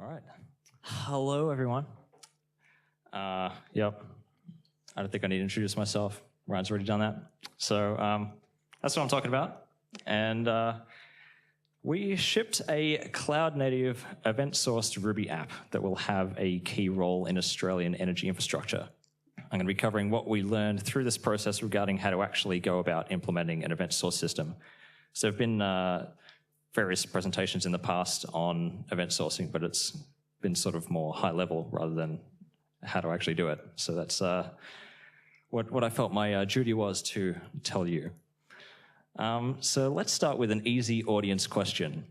All right. Hello, everyone. Yep. I don't think I need to introduce myself. Ryan's already done that. So that's what I'm talking about. And we shipped a cloud-native, event-sourced Ruby app that will have a key role in Australian energy infrastructure. I'm going to be covering what we learned through this process regarding how to actually go about implementing an event-source system. So there have been various presentations in the past on event sourcing, but it's been sort of more high level rather than how to actually do it. So that's what I felt my duty was to tell you. So let's start with an easy audience question.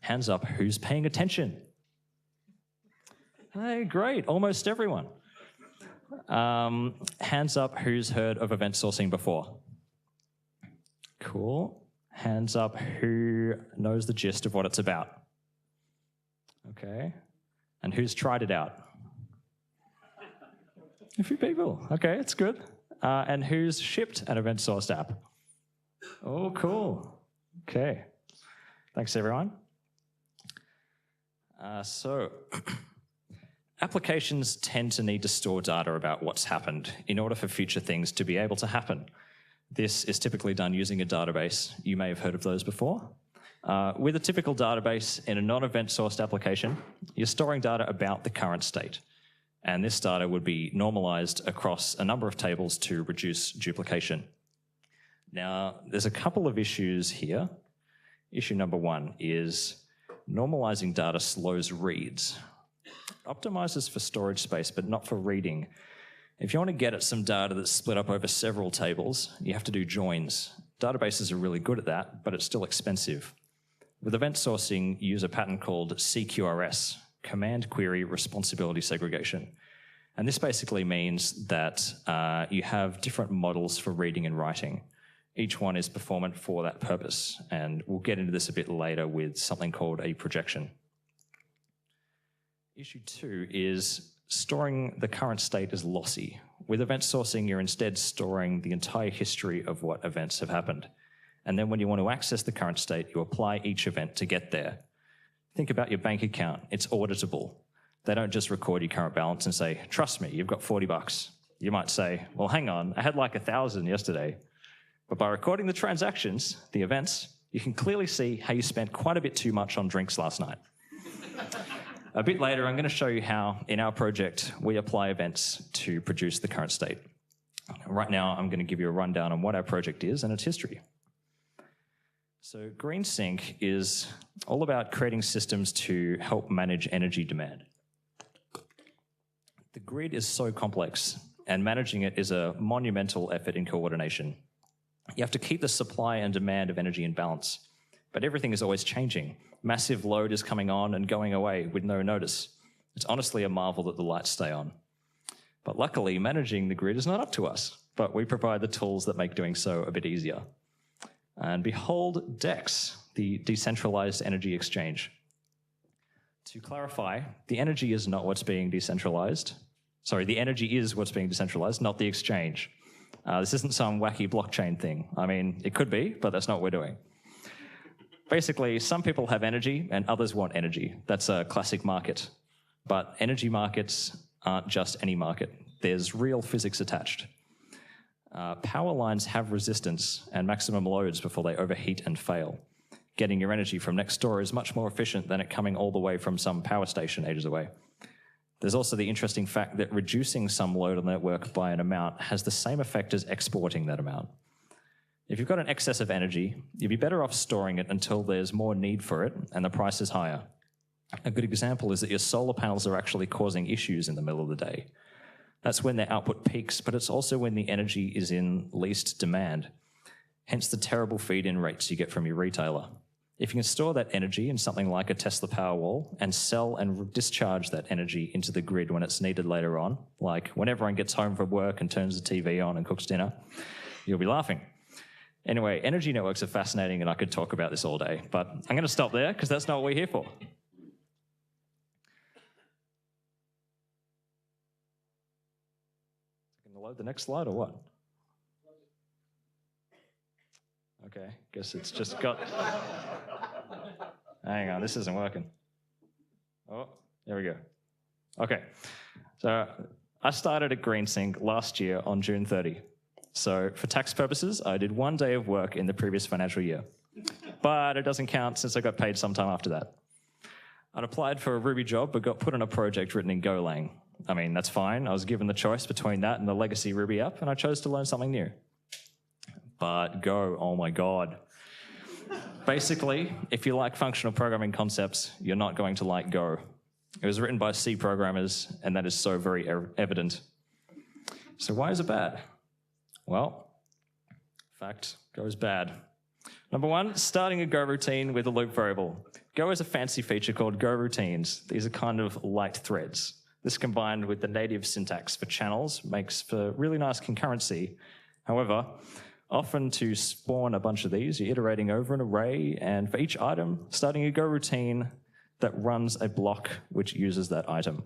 Hands up, who's paying attention? Hey, great, almost everyone. Hands up, who's heard of event sourcing before? Cool. Hands up, who knows the gist of what it's about? Okay. And who's tried it out? A few people. Okay, it's good. And who's shipped an event-sourced app? Oh, cool. Okay. Thanks, everyone. So applications tend to need to store data about what's happened in order for future things to be able to happen. This is typically done using a database. You may have heard of those before. With a typical database in a non-event sourced application, you're storing data about the current state. And this data would be normalized across a number of tables to reduce duplication. Now, there's a couple of issues here. Issue number one is normalizing data slows reads. Optimizes for storage space, but not for reading. If you want to get at some data that's split up over several tables, you have to do joins. Databases are really good at that, but it's still expensive. With event sourcing, you use a pattern called CQRS, Command Query Responsibility Segregation. And this basically means that you have different models for reading and writing. Each one is performant for that purpose. And we'll get into this a bit later with something called a projection. Issue two is storing the current state is lossy. With event sourcing, you're instead storing the entire history of what events have happened. And then when you want to access the current state, you apply each event to get there. Think about your bank account. It's auditable. They don't just record your current balance and say, trust me, you've got 40 bucks. You might say, well, hang on, I had like 1,000 yesterday. But by recording the transactions, the events, you can clearly see how you spent quite a bit too much on drinks last night. A bit later, I'm going to show you how, in our project, we apply events to produce the current state. Right now, I'm going to give you a rundown on what our project is and its history. So GreenSync is all about creating systems to help manage energy demand. The grid is so complex, and managing it is a monumental effort in coordination. You have to keep the supply and demand of energy in balance, but everything is always changing. Massive load is coming on and going away with no notice. It's honestly a marvel that the lights stay on. But luckily, managing the grid is not up to us, but we provide the tools that make doing so a bit easier. And behold deX, the decentralized energy exchange. To clarify, the energy is not what's being decentralized. Sorry, the energy is what's being decentralized, not the exchange. This isn't some wacky blockchain thing. I mean, it could be, but that's not what we're doing. Basically, some people have energy and others want energy. That's a classic market. But energy markets aren't just any market. There's real physics attached. Power lines have resistance and maximum loads before they overheat and fail. Getting your energy from next door is much more efficient than it coming all the way from some power station ages away. There's also the interesting fact that reducing some load on the network by an amount has the same effect as exporting that amount. If you've got an excess of energy, you'd be better off storing it until there's more need for it and the price is higher. A good example is that your solar panels are actually causing issues in the middle of the day. That's when their output peaks, but it's also when the energy is in least demand. Hence the terrible feed-in rates you get from your retailer. If you can store that energy in something like a Tesla Powerwall and sell and discharge that energy into the grid when it's needed later on, like when everyone gets home from work and turns the TV on and cooks dinner, you'll be laughing. Anyway, energy networks are fascinating and I could talk about this all day, but I'm going to stop there because that's not what we're here for. Going to load the next slide or what? Okay, guess it's just got... Hang on, this isn't working. Oh, There we go. Okay, so I started at GreenSync last year on June 30. So for tax purposes, I did 1 day of work in the previous financial year. But it doesn't count since I got paid sometime after that. I'd applied for a Ruby job, but got put on a project written in Golang. I mean, that's fine. I was given the choice between that and the legacy Ruby app, and I chose to learn something new. But Go, oh my God. Basically, if you like functional programming concepts, you're not going to like Go. It was written by C programmers, and that is so very evident. So why is it bad? Well, in fact, Go is bad. Number one, starting a Go routine with a loop variable. Go has a fancy feature called Go routines. These are kind of light threads. This combined with the native syntax for channels makes for really nice concurrency. However, often to spawn a bunch of these, you're iterating over an array, and for each item, starting a Go routine that runs a block which uses that item.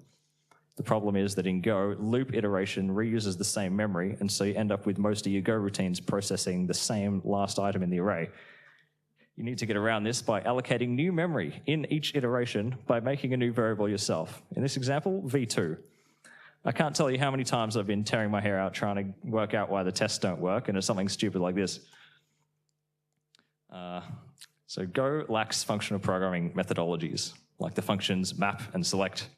The problem is that in Go, loop iteration reuses the same memory, and so you end up with most of your Go routines processing the same last item in the array. You need to get around this by allocating new memory in each iteration by making a new variable yourself. In this example, v2. I can't tell you how many times I've been tearing my hair out trying to work out why the tests don't work, and it's something stupid like this. So Go lacks functional programming methodologies, like the functions map and select.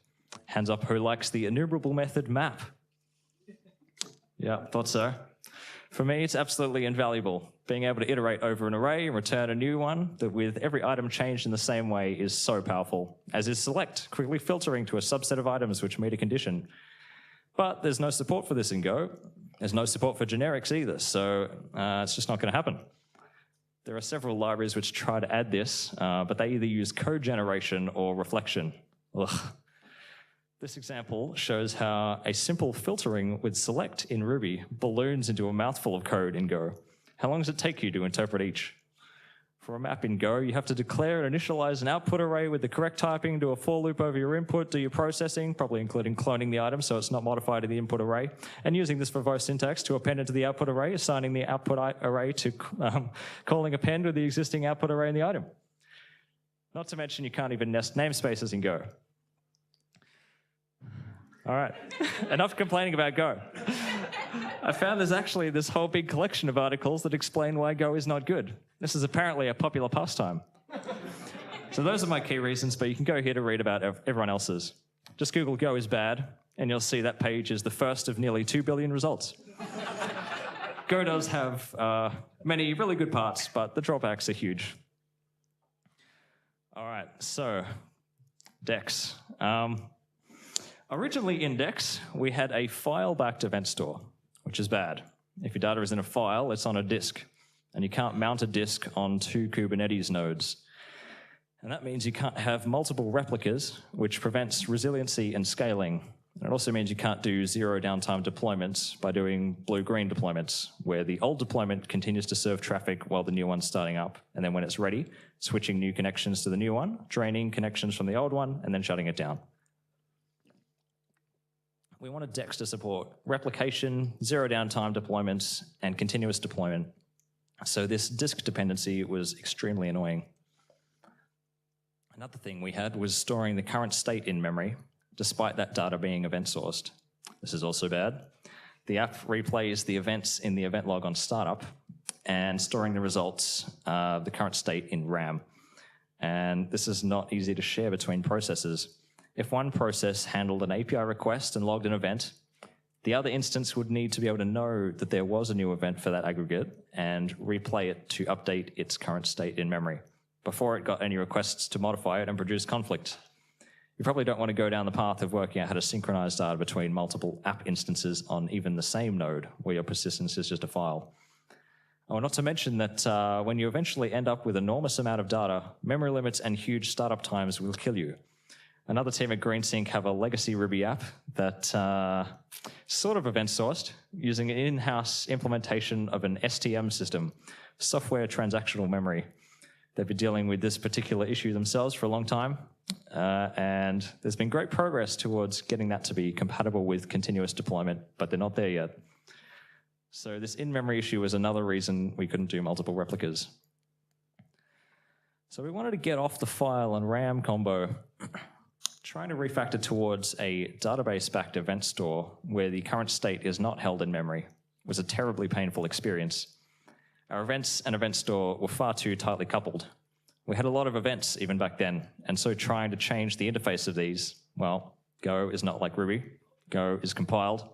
Hands up who likes the enumerable method map? Yeah, thought so. For me, it's absolutely invaluable. Being able to iterate over an array and return a new one that with every item changed in the same way is so powerful, as is select, quickly filtering to a subset of items which meet a condition. But there's no support for this in Go. There's no support for generics either, so it's just not going to happen. There are several libraries which try to add this, but they either use code generation or reflection. Ugh. This example shows how a simple filtering with select in Ruby balloons into a mouthful of code in Go. How long does it take you to interpret each? For a map in Go, you have to declare and initialize an output array with the correct typing, do a for loop over your input, do your processing, probably including cloning the item so it's not modified in the input array, and using this verbose syntax to append into the output array, assigning the output array to calling append with the existing output array in the item. Not to mention you can't even nest namespaces in Go. All right, enough complaining about Go. I found there's actually this whole big collection of articles that explain why Go is not good. This is apparently a popular pastime. So those are my key reasons, but you can go here to read about everyone else's. Just Google Go is bad, and you'll see that page is the first of nearly 2 billion results. Go does have many really good parts, but the drawbacks are huge. All right, so deX. Originally in deX, we had a file-backed event store, which is bad. If your data is in a file, it's on a disk, and you can't mount a disk on 2 Kubernetes nodes. And that means you can't have multiple replicas, which prevents resiliency and scaling. And it also means you can't do zero downtime deployments by doing blue-green deployments, where the old deployment continues to serve traffic while the new one's starting up. And then when it's ready, switching new connections to the new one, draining connections from the old one, and then shutting it down. We wanted DEX to support replication, zero downtime deployments, and continuous deployment. So this disk dependency was extremely annoying. Another thing we had was storing the current state in memory, despite that data being event sourced. This is also bad. The app replays the events in the event log on startup and storing the results, the current state in RAM. And this is not easy to share between processes. If one process handled an API request and logged an event, the other instance would need to be able to know that there was a new event for that aggregate and replay it to update its current state in memory before it got any requests to modify it and produce conflict. You probably don't want to go down the path of working out how to synchronize data between multiple app instances on even the same node where your persistence is just a file. Oh, not to mention that when you eventually end up with an enormous amount of data, memory limits and huge startup times will kill you. Another team at GreenSync have a legacy Ruby app that sort of event sourced using an in-house implementation of an STM system, software transactional memory. They've been dealing with this particular issue themselves for a long time, and there's been great progress towards getting that to be compatible with continuous deployment, but they're not there yet. So this in-memory issue was another reason we couldn't do multiple replicas. So we wanted to get off the file and RAM combo. Trying to refactor towards a database-backed event store where the current state is not held in memory was a terribly painful experience. Our events and event store were far too tightly coupled. We had a lot of events even back then, and so trying to change the interface of these, well, Go is not like Ruby. Go is compiled.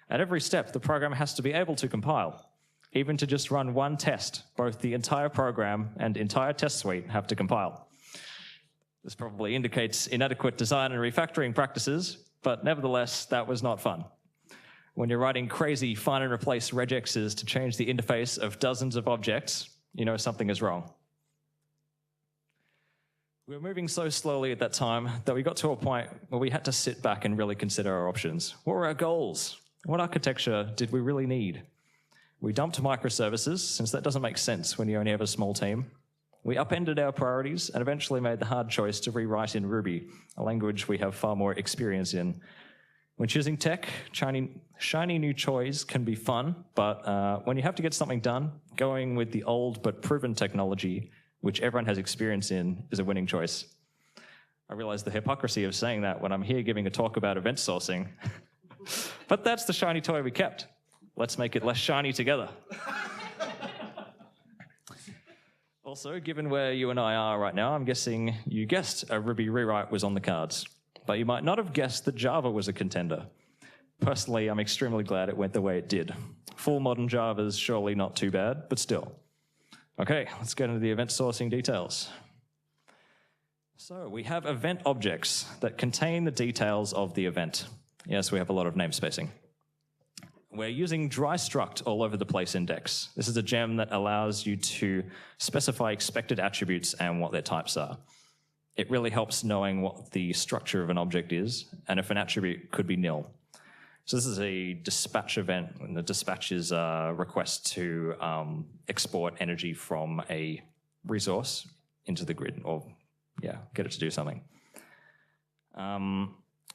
At every step, the program has to be able to compile. Even to just run one test, both the entire program and entire test suite have to compile. This probably indicates inadequate design and refactoring practices, but nevertheless, that was not fun. When you're writing crazy find and replace regexes to change the interface of dozens of objects, you know something is wrong. We were moving so slowly at that time that we got to a point where we had to sit back and really consider our options. What were our goals? What architecture did we really need? We dumped microservices, since that doesn't make sense when you only have a small team. We upended our priorities and eventually made the hard choice to rewrite in Ruby, a language we have far more experience in. When choosing tech, shiny new toys can be fun, but when you have to get something done, going with the old but proven technology, which everyone has experience in, is a winning choice. I realize the hypocrisy of saying that when I'm here giving a talk about event sourcing, but that's the shiny toy we kept. Let's make it less shiny together. Also, given where you and I are right now, I'm guessing you guessed a Ruby rewrite was on the cards, but you might not have guessed that Java was a contender. Personally, I'm extremely glad it went the way it did. Full modern Java is surely not too bad, but still. Okay, let's get into the event sourcing details. So we have event objects that contain the details of the event. Yes, we have a lot of namespacing. We're using dry struct all over the place in deX. This is a gem that allows you to specify expected attributes and what their types are. It really helps knowing what the structure of an object is and if an attribute could be nil. So this is a dispatch event, and the dispatch is a request to export energy from a resource into the grid, or get it to do something.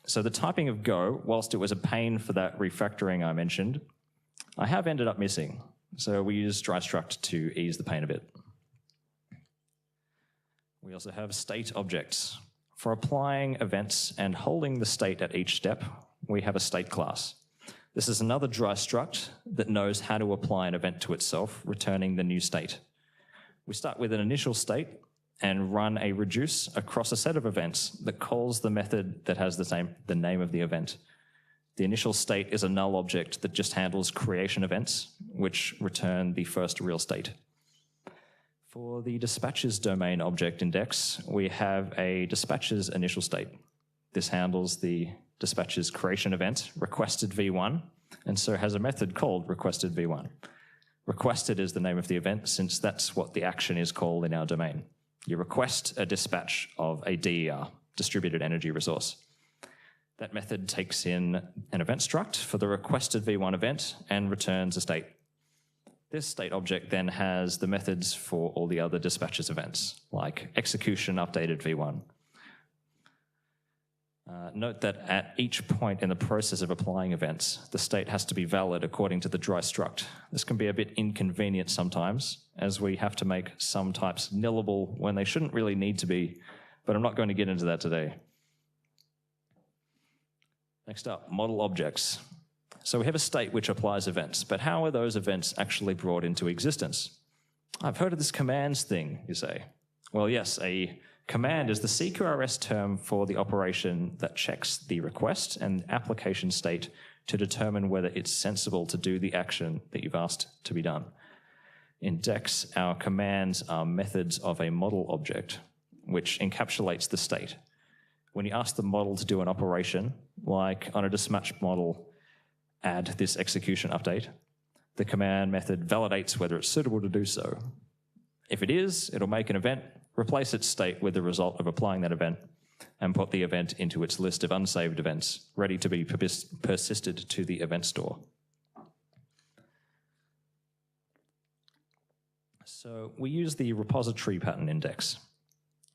So the typing of Go, whilst it was a pain for that refactoring I mentioned, I have ended up missing. So we use dry struct to ease the pain a bit. We also have state objects. For applying events and holding the state at each step, we have a state class. This is another dry struct that knows how to apply an event to itself, returning the new state. We start with an initial state and run a reduce across a set of events that calls the method that has the name of the event. The initial state is a null object that just handles creation events, which return the first real state. For the dispatches domain object index, we have a dispatches initial state. This handles the dispatches creation event, requested v1, and so has a method called requested v1. Requested is the name of the event, since that's what the action is called in our domain. You request a dispatch of a DER, distributed energy resource. That method takes in an event struct for the requested v1 event and returns a state. This state object then has the methods for all the other dispatches events, like execution updated v1. Note that at each point in the process of applying events, the state has to be valid according to the dry struct. This can be a bit inconvenient sometimes, as we have to make some types nillable when they shouldn't really need to be, but I'm not going to get into that today. Next up, model objects. So we have a state which applies events, but how are those events actually brought into existence? I've heard of this commands thing, you say. Well, yes, a command is the CQRS term for the operation that checks the request and application state to determine whether it's sensible to do the action that you've asked to be done. In deX, our commands are methods of a model object, which encapsulates the state. When you ask the model to do an operation, like on a dispatch model, add this execution update, the command method validates whether it's suitable to do so. If it is, it'll make an event, replace its state with the result of applying that event, and put the event into its list of unsaved events, ready to be persisted to the event store. So we use the repository pattern index.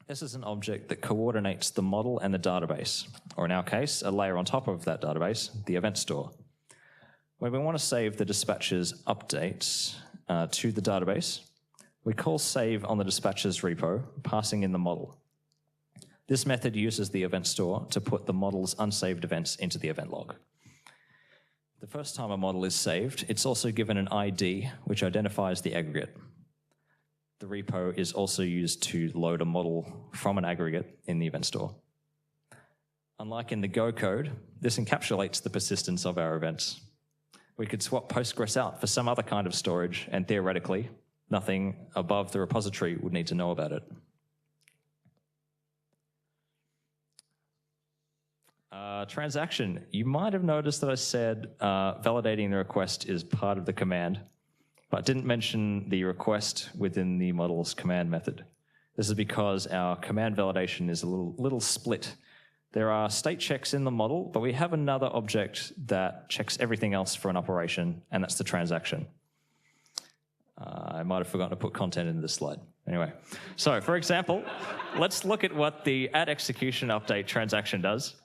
This is an object that coordinates the model and the database, or in our case, a layer on top of that database, the event store. When we want to save the dispatcher's updates to the database, we call save on the dispatcher's repo, passing in the model. This method uses the event store to put the model's unsaved events into the event log. The first time a model is saved, it's also given an ID, which identifies the aggregate. The repo is also used to load a model from an aggregate in the event store. Unlike in the Go code, this encapsulates the persistence of our events. We could swap Postgres out for some other kind of storage, and theoretically, nothing above the repository would need to know about it. Transaction. You might have noticed that I said validating the request is part of the command, but didn't mention the request within the model's command method. This is because our command validation is a little split. There are state checks in the model, but we have another object that checks everything else for an operation, and that's the transaction. I might have forgotten to put content into this slide. Anyway, so for example, let's look at what the @execution_update transaction does.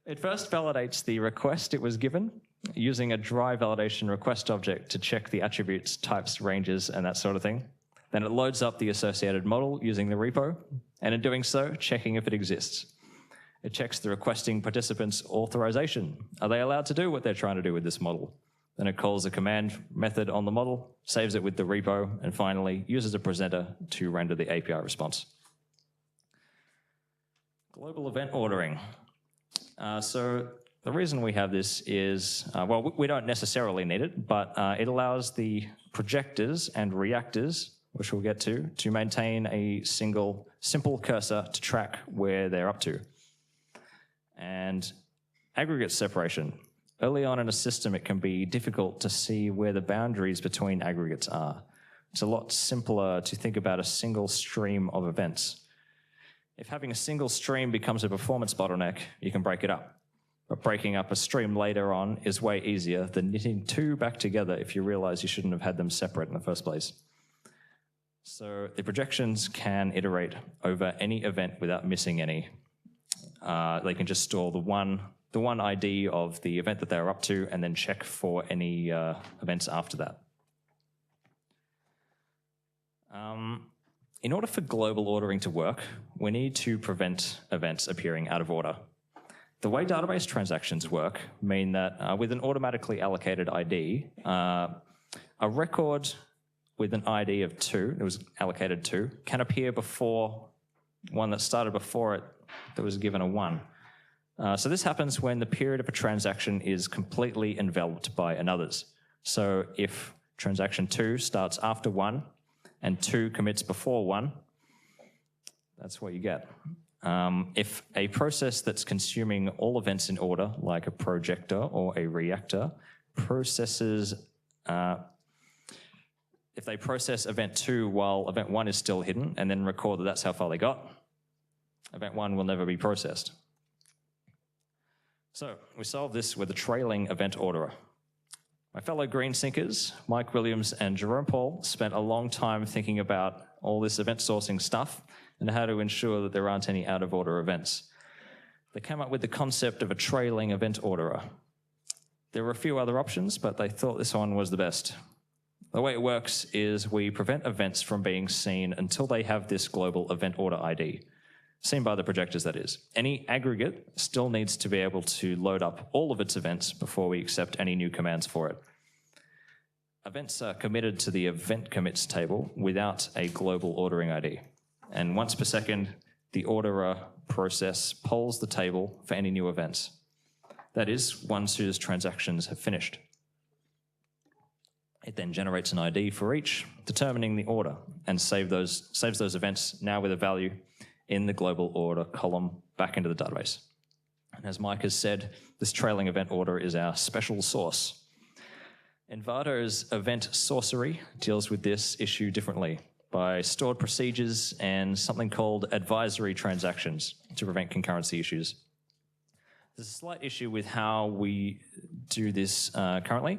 It first validates the request it was given using a dry validation request object to check the attributes, types, ranges, and that sort of thing. Then it loads up the associated model using the repo, and in doing so, checking if it exists. It checks the requesting participant's authorization. Are they allowed to do what they're trying to do with this model? Then it calls a command method on the model, saves it with the repo, and finally uses a presenter to render the API response. Global event ordering. So the reason we have this is, well, we don't necessarily need it, but it allows the projectors and reactors, which we'll get to maintain a single simple cursor to track where they're up to. And aggregate separation. Early on in a system, it can be difficult to see where the boundaries between aggregates are. It's a lot simpler to think about a single stream of events. If having a single stream becomes a performance bottleneck, you can break it up. But breaking up a stream later on is way easier than knitting two back together if you realize you shouldn't have had them separate in the first place. So the projections can iterate over any event without missing any. They can just store the one ID of the event that they're up to and then check for any events after that. In order for global ordering to work, we need to prevent events appearing out of order. The way database transactions work mean that with an automatically allocated ID, a record with an ID of 2, it was allocated 2, can appear before one that started before it that was given a 1. So this happens when the period of a transaction is completely enveloped by another's. So if transaction 2 starts after 1 and 2 commits before 1, that's what you get. If a process that's consuming all events in order, like a projector or a reactor, processes, if they process event 2 while event 1 is still hidden and then record that that's how far they got, event 1 will never be processed. So we solve this with a trailing event orderer. My fellow green sinkers, Mike Williams and Jerome Paul, spent a long time thinking about all this event sourcing stuff and how to ensure that there aren't any out-of-order events. They came up with the concept of a trailing event orderer. There were a few other options, but they thought this one was the best. The way it works is we prevent events from being seen until they have this global event order ID. Seen by the projectors, that is. Any aggregate still needs to be able to load up all of its events before we accept any new commands for it. Events are committed to the event commits table without a global ordering ID. And once per second, the orderer process polls the table for any new events. That is, once whose transactions have finished. It then generates an ID for each, determining the order, and saves those events now with a value in the global order column back into the database. And as Mike has said, this trailing event order is our special sauce. Envato's event sorcery deals with this issue differently by stored procedures and something called advisory transactions to prevent concurrency issues. There's a slight issue with how we do this currently.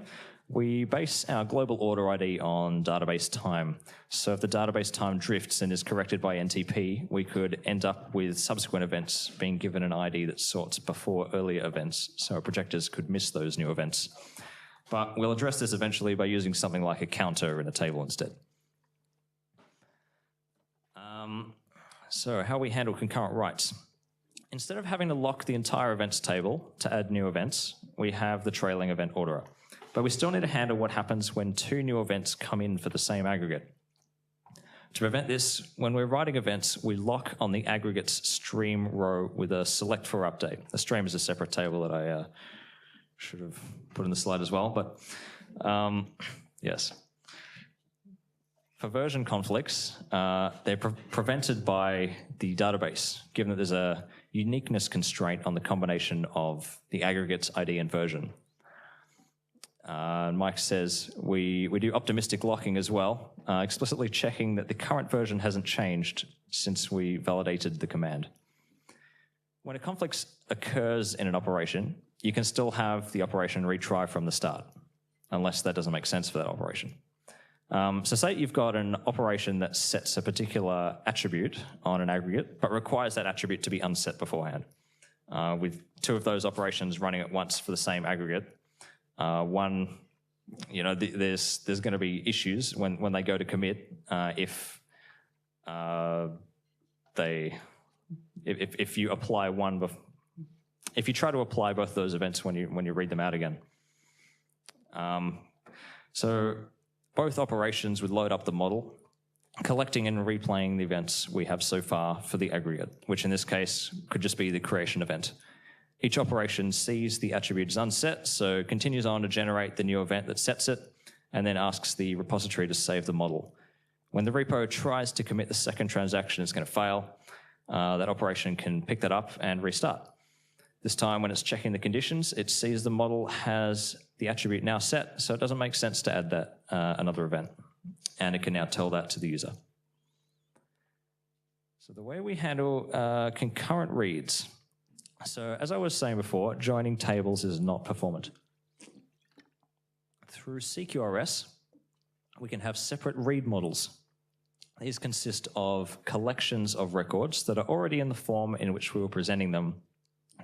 We base our global order ID on database time. So if the database time drifts and is corrected by NTP, we could end up with subsequent events being given an ID that sorts before earlier events, so our projectors could miss those new events. But we'll address this eventually by using something like a counter in a table instead. So how we handle concurrent writes. Instead of having to lock the entire events table to add new events, we have the trailing event orderer. But we still need to handle what happens when two new events come in for the same aggregate. To prevent this, when we're writing events, we lock on the aggregate's stream row with a select for update. The stream is a separate table that I should have put in the slide as well, but yes. For version conflicts, they're prevented by the database, given that there's a uniqueness constraint on the combination of the aggregate's ID and version. Mike says we do optimistic locking as well, explicitly checking that the current version hasn't changed since we validated the command. When a conflict occurs in an operation, you can still have the operation retry from the start, unless that doesn't make sense for that operation. So say you've got an operation that sets a particular attribute on an aggregate, but requires that attribute to be unset beforehand. With two of those operations running at once for the same aggregate, one, there's going to be issues when they go to commit if you apply one, if you try to apply both those events when you read them out again. So both operations would load up the model, collecting and replaying the events we have so far for the aggregate, which in this case could just be the creation event. Each operation sees the attribute is unset, so continues on to generate the new event that sets it, and then asks the repository to save the model. When the repo tries to commit the second transaction, it's going to fail. That operation can pick that up and restart. This time, when it's checking the conditions, it sees the model has the attribute now set, so it doesn't make sense to add that another event. And it can now tell that to the user. So the way we handle concurrent reads. So as I was saying before, joining tables is not performant. Through CQRS, we can have separate read models. These consist of collections of records that are already in the form in which we were presenting them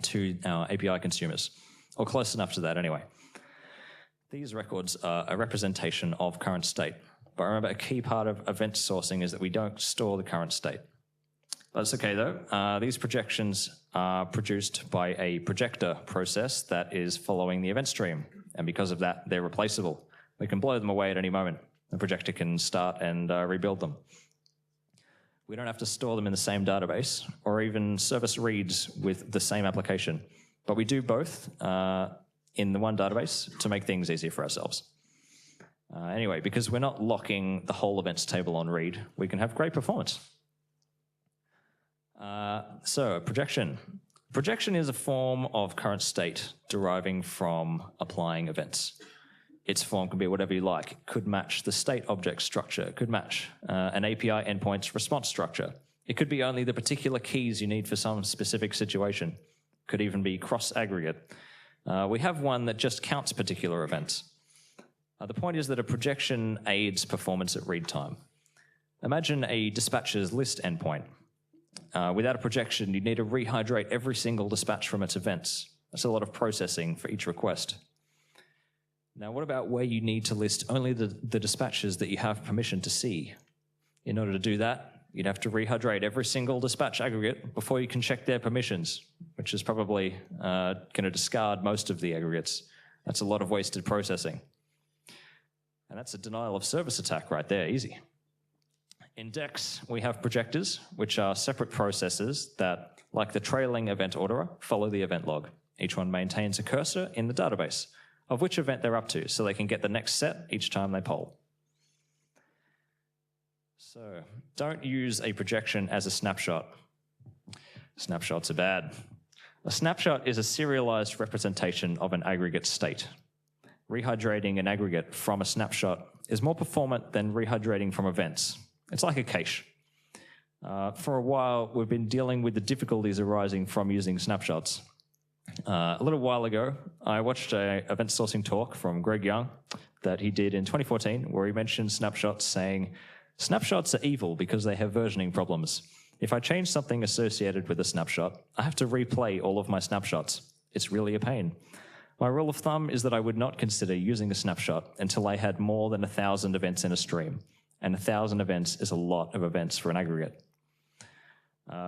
to our API consumers, or close enough to that anyway. These records are a representation of current state. But remember, a key part of event sourcing is that we don't store the current state. That's okay though. These projections are produced by a projector process that is following the event stream. And because of that, they're replaceable. We can blow them away at any moment. The projector can start and rebuild them. We don't have to store them in the same database or even service reads with the same application. But we do both in the one database to make things easier for ourselves. Anyway, because we're not locking the whole events table on read, we can have great performance. So projection. Projection is a form of current state deriving from applying events. Its form can be whatever you like. It could match the state object structure. It could match an API endpoint's response structure. It could be only the particular keys you need for some specific situation. It could even be cross-aggregate. We have one that just counts particular events. The point is that a projection aids performance at read time. Imagine a dispatcher's list endpoint. Without a projection, you'd need to rehydrate every single dispatch from its events. That's a lot of processing for each request. Now, what about where you need to list only the dispatches that you have permission to see? In order to do that, you'd have to rehydrate every single dispatch aggregate before you can check their permissions, which is probably going to discard most of the aggregates. That's a lot of wasted processing. And that's a denial of service attack right there, easy. In deX, we have projectors, which are separate processes that, like the trailing event orderer, follow the event log. Each one maintains a cursor in the database of which event they're up to, so they can get the next set each time they poll. So don't use a projection as a snapshot. Snapshots are bad. A snapshot is a serialized representation of an aggregate state. Rehydrating an aggregate from a snapshot is more performant than rehydrating from events. It's like a cache. For a while, we've been dealing with the difficulties arising from using snapshots. A little while ago, I watched an event sourcing talk from Greg Young that he did in 2014, where he mentioned snapshots, saying, "Snapshots are evil because they have versioning problems. If I change something associated with a snapshot, I have to replay all of my snapshots. It's really a pain. My rule of thumb is that I would not consider using a snapshot until I had more than 1,000 events in a stream. And 1,000 events is a lot of events for an aggregate."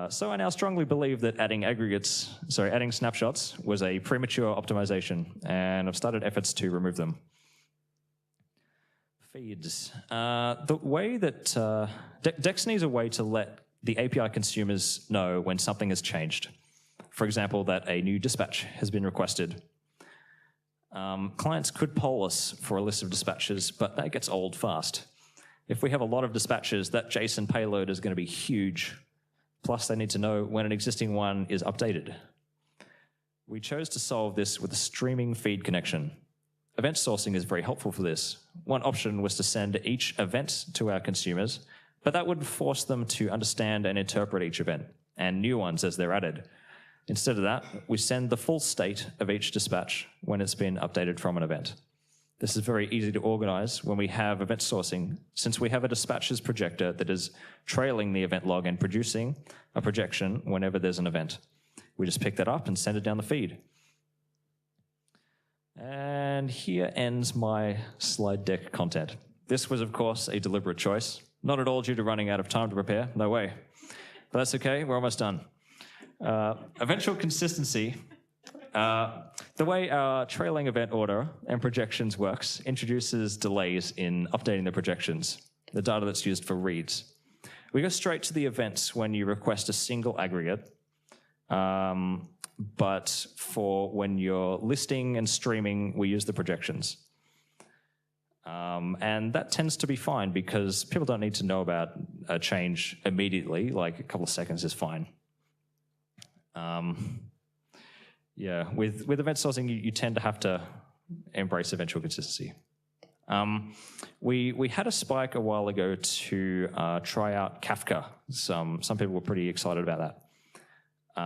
So I now strongly believe that adding snapshots was a premature optimization, and I've started efforts to remove them. Feeds. The way that deX needs a way to let the API consumers know when something has changed. For example, that a new dispatch has been requested. Clients could poll us for a list of dispatches, but that gets old fast. If we have a lot of dispatches, that JSON payload is going to be huge. Plus, they need to know when an existing one is updated. We chose to solve this with a streaming feed connection. Event sourcing is very helpful for this. One option was to send each event to our consumers, but that would force them to understand and interpret each event, and new ones as they're added. Instead of that, we send the full state of each dispatch when it's been updated from an event. This is very easy to organize when we have event sourcing, since we have a dispatches projector that is trailing the event log and producing a projection whenever there's an event. We just pick that up and send it down the feed. And here ends my slide deck content. This was, of course, a deliberate choice. Not at all due to running out of time to prepare, no way. But that's okay, we're almost done. Eventual consistency. The way our trailing event order and projections works introduces delays in updating the projections, the data that's used for reads. We go straight to the events when you request a single aggregate, but for when you're listing and streaming, we use the projections. And that tends to be fine because people don't need to know about a change immediately, like a couple of seconds is fine. Yeah, with event sourcing, you tend to have to embrace eventual consistency. We had a spike a while ago to try out Kafka. Some people were pretty excited about that.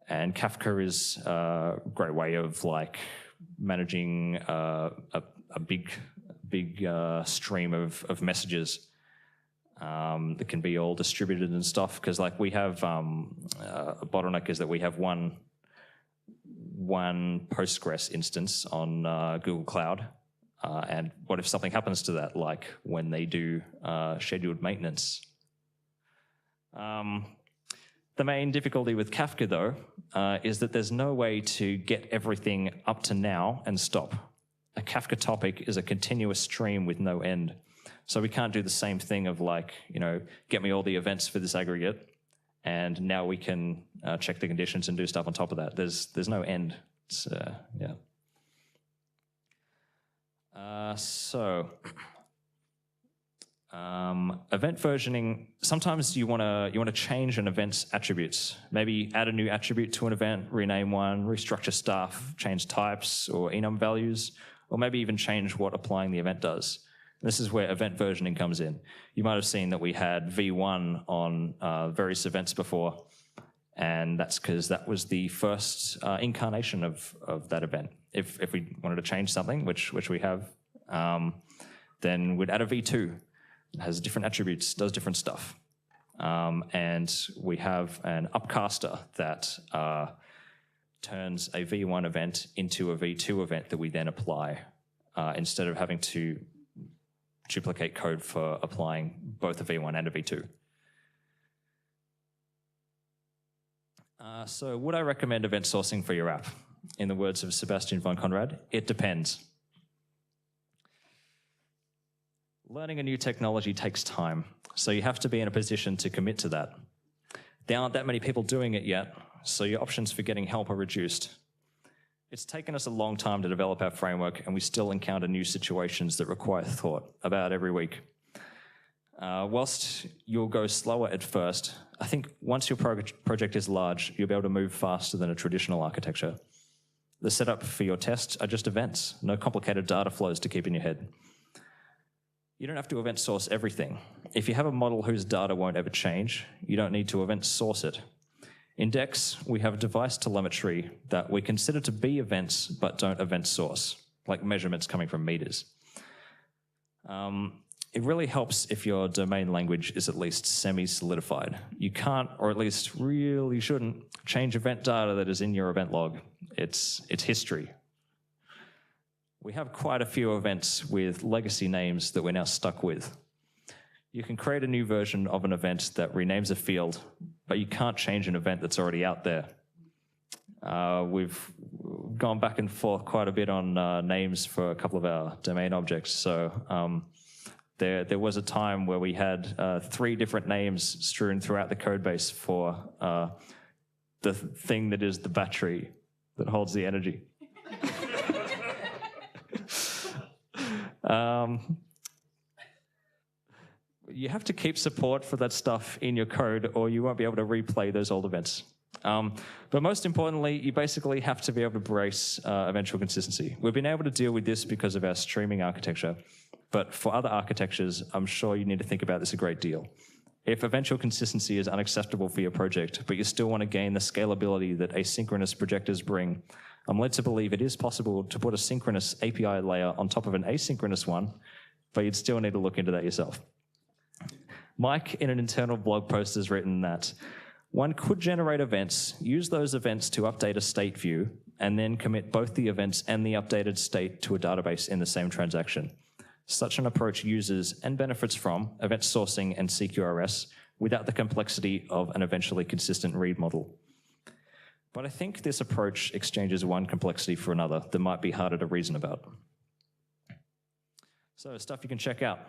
And Kafka is a great way of like managing a big stream of messages that can be all distributed and stuff. Because like we have a bottleneck is that we have one Postgres instance on Google Cloud. And what if something happens to that, like when they do scheduled maintenance? The main difficulty with Kafka, though, is that there's no way to get everything up to now and stop. A Kafka topic is a continuous stream with no end. So we can't do the same thing of like, get me all the events for this aggregate, and now we can check the conditions and do stuff on top of that. There's no end. It's, yeah. Event versioning. Sometimes you want to change an event's attributes. Maybe add a new attribute to an event, rename one, restructure stuff, change types or enum values, or maybe even change what applying the event does. This is where event versioning comes in. You might have seen that we had V1 on various events before, and that's because that was the first incarnation of that event. If we wanted to change something, which we have, then we'd add a V2. It has different attributes, does different stuff. And we have an upcaster that turns a V1 event into a V2 event that we then apply instead of having to duplicate code for applying both a V1 and a V2. So would I recommend event sourcing for your app? In the words of Sebastian von Conrad, it depends. Learning a new technology takes time, so you have to be in a position to commit to that. There aren't that many people doing it yet, so your options for getting help are reduced. It's taken us a long time to develop our framework, and we still encounter new situations that require thought about every week. Whilst you'll go slower at first, I think once your project is large, you'll be able to move faster than a traditional architecture. The setup for your tests are just events, no complicated data flows to keep in your head. You don't have to event source everything. If you have a model whose data won't ever change, you don't need to event source it. In deX, we have device telemetry that we consider to be events but don't event source, like measurements coming from meters. It really helps if your domain language is at least semi-solidified. You can't, or at least really shouldn't, change event data that is in your event log. It's history. We have quite a few events with legacy names that we're now stuck with. You can create a new version of an event that renames a field, but you can't change an event that's already out there. We've gone back and forth quite a bit on names for a couple of our domain objects. So there was a time where we had 3 different names strewn throughout the code base for the thing that is the battery that holds the energy. You have to keep support for that stuff in your code or you won't be able to replay those old events. But most importantly, you basically have to be able to brace eventual consistency. We've been able to deal with this because of our streaming architecture, but for other architectures, I'm sure you need to think about this a great deal. If eventual consistency is unacceptable for your project, but you still want to gain the scalability that asynchronous projectors bring, I'm led to believe it is possible to put a synchronous API layer on top of an asynchronous one, but you'd still need to look into that yourself. Mike, in an internal blog post, has written that one could generate events, use those events to update a state view, and then commit both the events and the updated state to a database in the same transaction. Such an approach uses and benefits from event sourcing and CQRS without the complexity of an eventually consistent read model. But I think this approach exchanges one complexity for another that might be harder to reason about. So, stuff you can check out.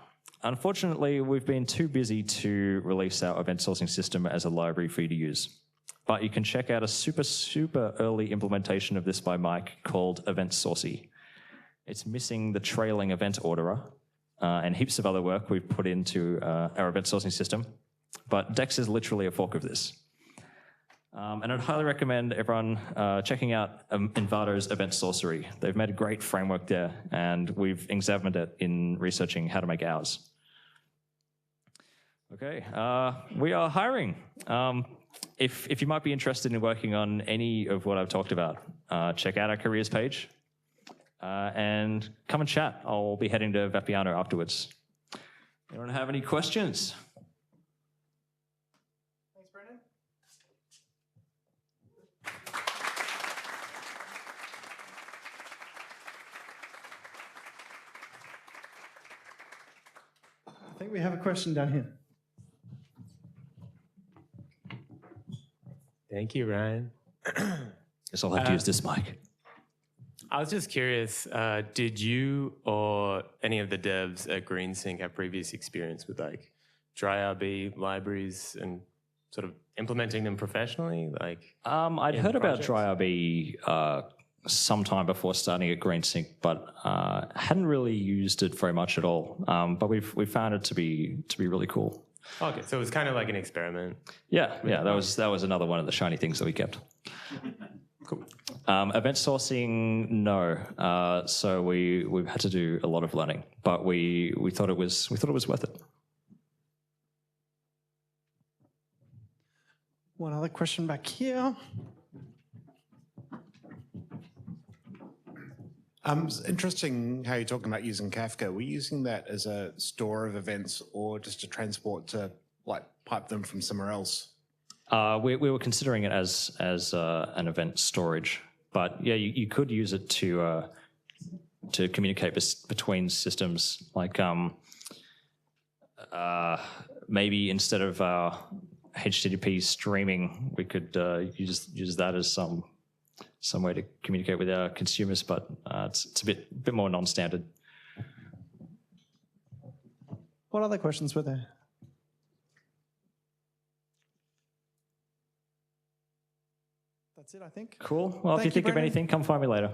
Unfortunately, we've been too busy to release our event sourcing system as a library for you to use. But you can check out a super early implementation of this by Mike called Event Sourcey. It's missing the trailing event orderer and heaps of other work we've put into our event sourcing system. But deX is literally a fork of this. And I'd highly recommend everyone checking out Envato's Event Sorcery. They've made a great framework there, and we've examined it in researching how to make ours. Okay, we are hiring. If you might be interested in working on any of what I've talked about, check out our careers page and come and chat. I'll be heading to Vapiano afterwards. Anyone have any questions? I think we have a question down here. Thank you, Ryan. Guess I'll have to use this mic. I was just curious, did you or any of the devs at GreenSync have previous experience with like DryRB libraries and sort of implementing them professionally? I'd heard about DryRB sometime before starting at GreenSync, but hadn't really used it very much at all. But we've found it to be really cool. Okay, so it was kind of like an experiment. Yeah, that was another one of the shiny things that we kept. Cool. Event sourcing, no. So we've had to do a lot of learning, but we thought it was worth it. One other question back here. It's interesting how you're talking about using Kafka. Were you using that as a store of events or just a transport to like pipe them from somewhere else? We were considering it as an event storage, but yeah, you could use it to communicate between systems. Like maybe instead of HTTP streaming, we could use that as some way to communicate with our consumers, but it's a bit more non-standard. What other questions were there? That's it, I think. Cool. Well, if you think of anything, come find me later.